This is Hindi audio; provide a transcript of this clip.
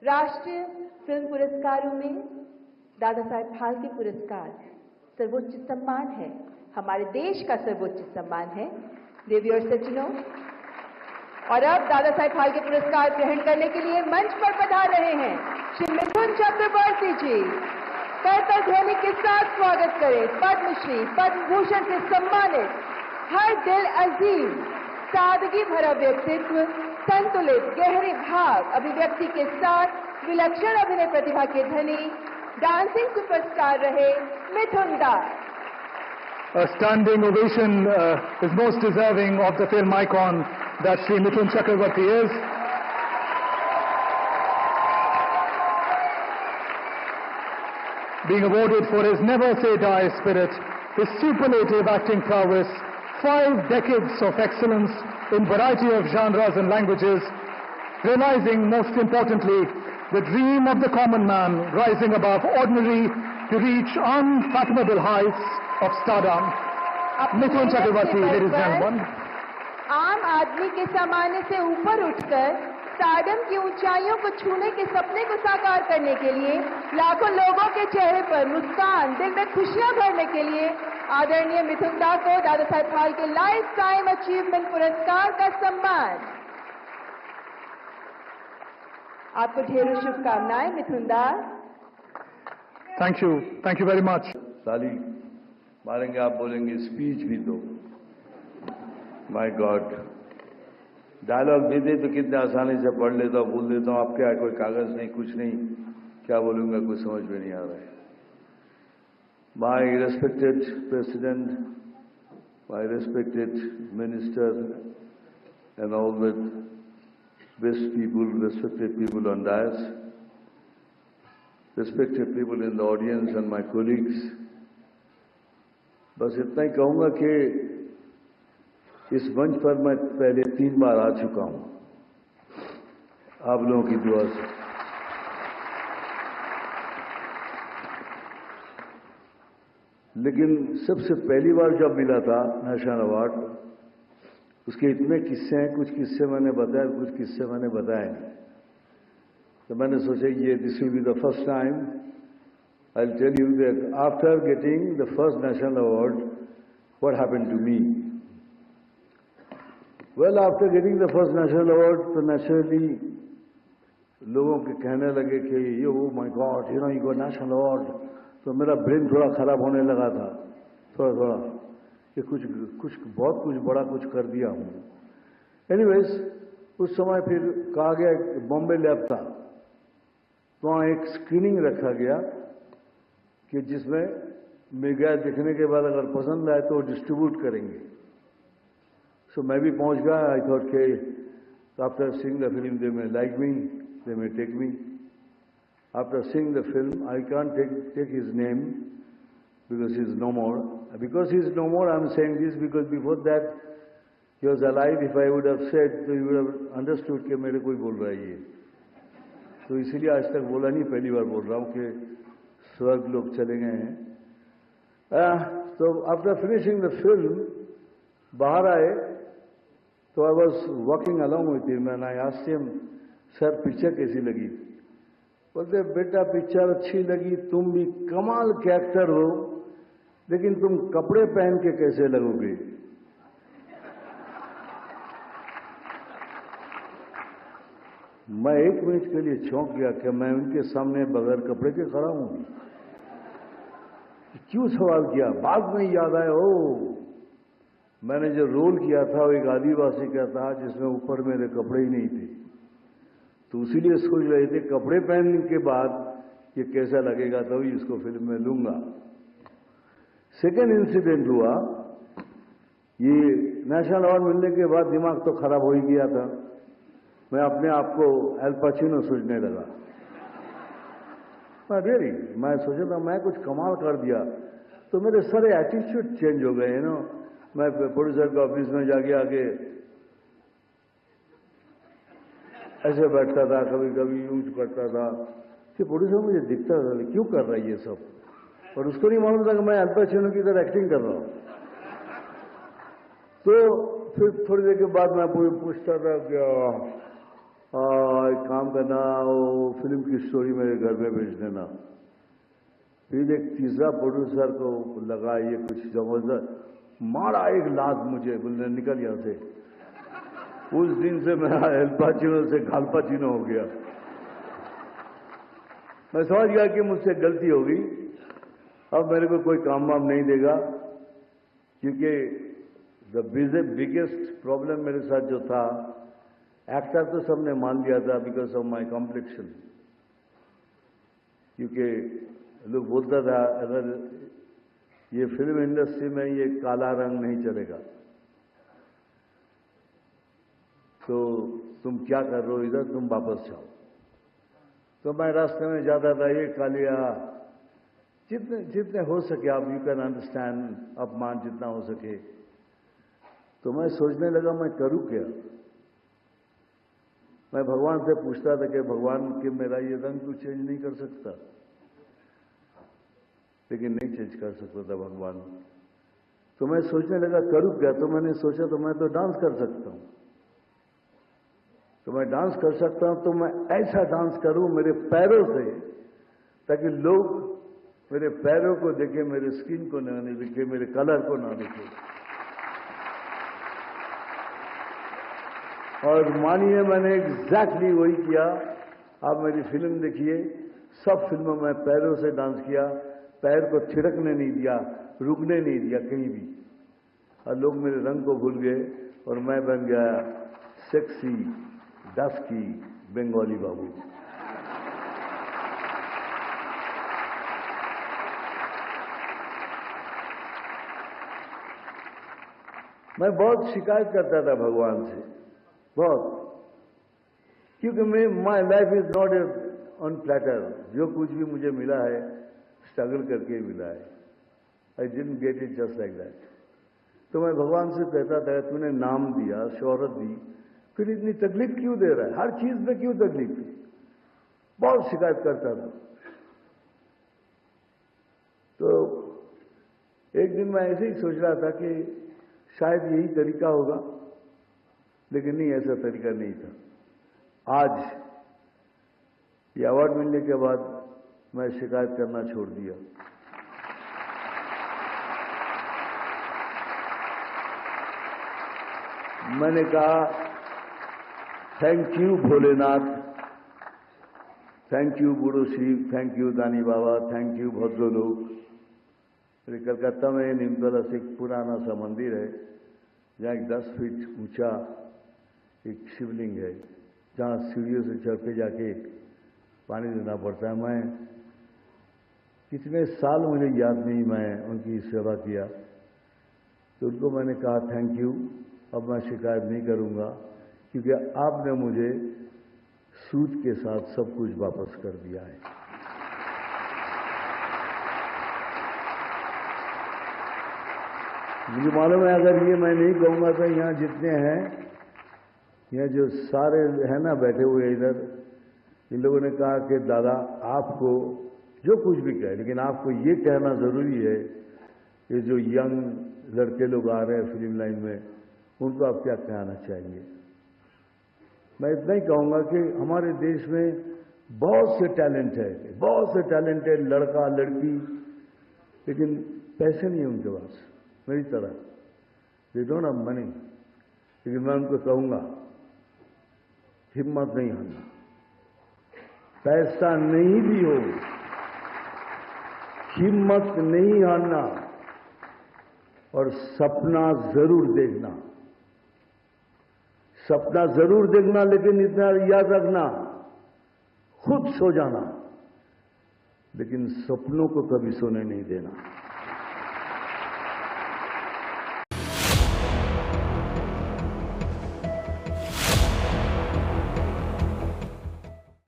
राष्ट्रीय फिल्म पुरस्कारों में दादा साहेब फाल्के पुरस्कार सर्वोच्च सम्मान है, हमारे देश का सर्वोच्च सम्मान है। देवी और सज्जनों, और अब दादा साहेब फाल्के पुरस्कार ग्रहण करने के लिए मंच पर पधार रहे हैं श्री मिथुन चक्रवर्ती जी। करताल ध्वनि के साथ स्वागत करें पद्मश्री पद्म भूषण से सम्मानित हर दिल अजीम, सादगी भरा व्यक्तित्व, संतुलित गहरे भाव अभिव्यक्ति के साथ विलक्षण अभिनय प्रतिभा के धनी, डांसिंग सुपरस्टार रहे मिथुन दा। A standing ovation is most deserving of the film icon that Sri Mithun Chakravarti is. Being awarded for his never-say-die spirit, his superlative acting prowess, 5 decades of excellence in variety of genres and languages, realizing most importantly the dream of the common man rising above ordinary to reach unfathomable heights of stardom. Mithun Chakravarti, ladies and gentlemen. आम आदमी के सामान्य से ऊपर उठकर स्टारडम की ऊंचाइयों को छूने के सपने को साकार करने के लिए लाखों लोगों के चेहरे पर मुस्कान, दिल में खुशियां भरने के लिए आदरणीय मिथुन दा को Dada Saheb Phalke life time achievement पुरस्कार का सम्मान। आपको ढेरों शुभकामनाएं मिथुन दा। Thank you very much. ताली मारेंगे, आप बोलेंगे स्पीच भी दो। माय गॉड, डायलॉग भी दे तो कितने आसानी से पढ़ लेता हूँ, भूल देता हूँ। आप क्या, कोई कागज नहीं, कुछ नहीं, क्या बोलूंगा कुछ समझ में नहीं आ रहा है। My respected president, my respected minister and all the best people, respected people on dais, respected people in the audience and my colleagues, बस इतना ही कहूंगा कि इस मंच पर मैं पहले 3 बार आ चुका हूं आप लोगों की दुआ से। लेकिन सबसे पहली बार जब मिला था नेशनल अवार्ड, उसके इतने किस्से हैं, कुछ किस्से मैंने बताए, कुछ किस्से मैंने बताए। तो मैंने सोचा ये this will be the first time I will tell you that after getting the first national award what happened to me. Well, after getting the first national award तो नेचुरली लोगों के कहने लगे कि ये oh my God you know you got national award. तो मेरा ब्रेन थोड़ा खराब होने लगा था, थोड़ा कि कुछ बहुत कुछ बड़ा कुछ कर दिया हूं। एनीवेज, उस समय फिर कहा गया बॉम्बे लैब था, तो वहाँ एक स्क्रीनिंग रखा गया कि जिसमें मेगा देखने के बाद अगर पसंद आए तो डिस्ट्रीब्यूट करेंगे। सो मैं भी पहुंच गया। आई थॉट के after seeing the film they may like me, they may take me. After seeing the film I can't take his name because he is no more. Because he is no more, I am saying this because before that he was alive. If I would have said, so you would have understood कि मेरे कोई बोल रहा है ये। तो इसीलिए आज तक बोला नहीं, पहली बार बोल रहा हूँ कि स्वर्ग लोग चले गए हैं। तो आफ्टर फिनिशिंग द फिल्म बाहर आए तो I was walking along with him and I asked him, sir picture कैसी लगी? बोलते बेटा पिक्चर अच्छी लगी, तुम भी कमाल के एक्टर हो, लेकिन तुम कपड़े पहन के कैसे लगोगे? मैं 1 मिनट के लिए चौंक गया कि मैं उनके सामने बगैर कपड़े के खड़ा हूं। क्यों सवाल किया? बाद में याद आया, ओ मैंने जो रोल किया था वो एक आदिवासी का था जिसमें ऊपर मेरे कपड़े ही नहीं थे, तो इसीलिए सोच रहे थे कपड़े पहनने के बाद ये कैसा लगेगा, तभी इसको फिल्म में लूंगा। सेकेंड इंसिडेंट हुआ, ये नेशनल अवार्ड मिलने के बाद दिमाग तो खराब हो ही गया था। मैं अपने आप को एल पचिनो सोचने लगा। रियली मैं सोचा था मैं कुछ कमाल कर दिया, तो मेरे सारे एटीट्यूड चेंज हो गए ना। मैं प्रोड्यूसर के ऑफिस में जाके आके ऐसे बैठता था, कभी कभी यूज करता था कि प्रोड्यूसर मुझे दिखता था क्यों कर रहा है ये सब, और उसको नहीं मालूम था कि मैं अल पचिनो की तरह एक्टिंग कर रहा हूं। तो फिर थोड़ी देर के बाद मैं पूछता था कि और एक काम करना, वो फिल्म की स्टोरी मेरे घर में भेज देना। फिर एक तीसरा प्रोड्यूसर को लगा ये कुछ जबरदस्त, मारा एक लात मुझे, बोलने निकल यहां से। उस दिन से मेरा एल पाचिनो से गालपाचिनो हो गया। मैं समझ गया कि मुझसे गलती होगी, अब मेरे को कोई काम वाम नहीं देगा, क्योंकि द बिगेस्ट प्रॉब्लम मेरे साथ जो था, एक्टर तो सबने मान लिया था बिकॉज ऑफ माई कॉम्प्लेक्शन। क्योंकि लोग बोलता था अगर ये फिल्म इंडस्ट्री में ये काला रंग नहीं चलेगा तो तुम क्या कर रहे हो इधर, तुम वापस जाओ। तो मैं रास्ते में जाता था, ये कालिया, जितने जितने हो सके आप, यू कैन अंडरस्टैंड, अपमान जितना हो सके। तो मैं सोचने लगा मैं करूं क्या। मैं भगवान से पूछता था कि भगवान कि मेरा ये रंग तू चेंज नहीं कर सकता, लेकिन नहीं चेंज कर सकता था भगवान। तो मैं सोचने लगा करूं क्या। तो मैंने सोचा तो मैं तो डांस कर सकता हूं, तो मैं डांस कर सकता हूं, तो मैं ऐसा डांस करूं मेरे पैरों से, ताकि लोग मेरे पैरों को देखे, मेरे स्किन को ना देखे, मेरे कलर को ना देखे। और मानिए मैंने एग्जैक्टली वही किया। आप मेरी फिल्म देखिए, सब फिल्मों में पैरों से डांस किया, पैर को थिरकने नहीं दिया, रुकने नहीं दिया कहीं भी। और लोग मेरे रंग को भूल गए और मैं बन गया सेक्सी डस्की बंगाली बाबू। मैं बहुत शिकायत करता था भगवान से, बहुत, क्योंकि my life is not on platter. जो कुछ भी मुझे मिला है स्ट्रगल करके मिला है। I didn't get it just like that. तो मैं भगवान से कहता था तूने नाम दिया, शोहरत दी, फिर इतनी तकलीफ क्यों दे रहा है, हर चीज में क्यों तकलीफ दी। बहुत शिकायत करता था। तो एक दिन मैं ऐसे ही सोच रहा था कि शायद यही तरीका होगा, लेकिन नहीं, ऐसा तरीका नहीं था। आज ये अवार्ड मिलने के बाद मैं शिकायत करना छोड़ दिया। मैंने कहा thank you Bholenath, thank you बूढ़ो शिव, थैंक यू दानी बाबा, थैंक यू भद्र लोग। मेरे कलकत्ता में नीमतला से एक पुराना सा मंदिर है, जहाँ एक 10 फीट ऊंचा एक शिवलिंग है, जहाँ सीढ़ियों से चढ़ के जाके पानी देना पड़ता है। मैं कितने साल मुझे याद नहीं, मैं उनकी सेवा किया। तो उनको मैंने कहा थैंक यू, अब मैं शिकायत नहीं करूंगा, क्योंकि आपने मुझे सूद के साथ सब कुछ वापस कर दिया है। मुझे मालूम है अगर ये मैं नहीं कहूंगा तो यहाँ जितने हैं, यहाँ जो सारे हैं ना बैठे हुए इधर, इन लोगों ने कहा कि दादा आपको जो कुछ भी कहे, लेकिन आपको ये कहना जरूरी है कि जो यंग लड़के लोग आ रहे हैं फिल्म लाइन में, उनको आप क्या कहना चाहिए। मैं इतना ही कहूंगा कि हमारे देश में बहुत से टैलेंट है, बहुत से टैलेंट है, लड़का लड़की, लेकिन पैसे नहीं है उनके पास मेरी तरह, दे डोंट हैव मनी। लेकिन मैं उनको कहूंगा हिम्मत नहीं हारना, पैसा नहीं भी हो हिम्मत नहीं हारना, और सपना जरूर देखना, सपना जरूर देखना, लेकिन इतना याद रखना खुद सो जाना, लेकिन सपनों को कभी सोने नहीं देना।